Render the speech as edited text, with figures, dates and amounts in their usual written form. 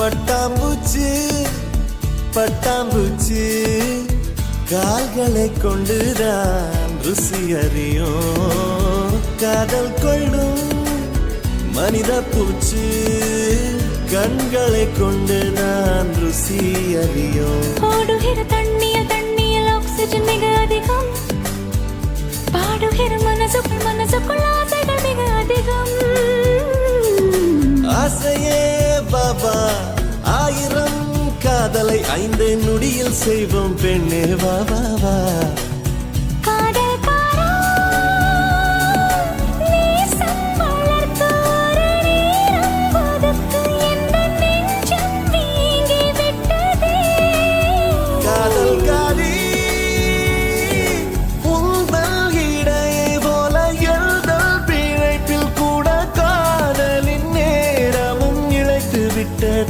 பட்டாம்பூச்சி பட்டாம்பூச்சி கால்களை கொண்டுதான் ருசி அறியும் காதல் கொள்ளும் மனித பூச்சி கண்களை கொண்டுதான் ருசி அறியும் ஓடுகிற தண்ணியில் ஆக்சிஜன் மிக அதிகம் பாடுகிற மனசுக்குள் ஆசைகள் மிக அதிகம் ஆசையே பாபா ஆயிரம் காதலை 5 நொடியில் செய்வோம் பெண்ணே வா வா வா விட்டது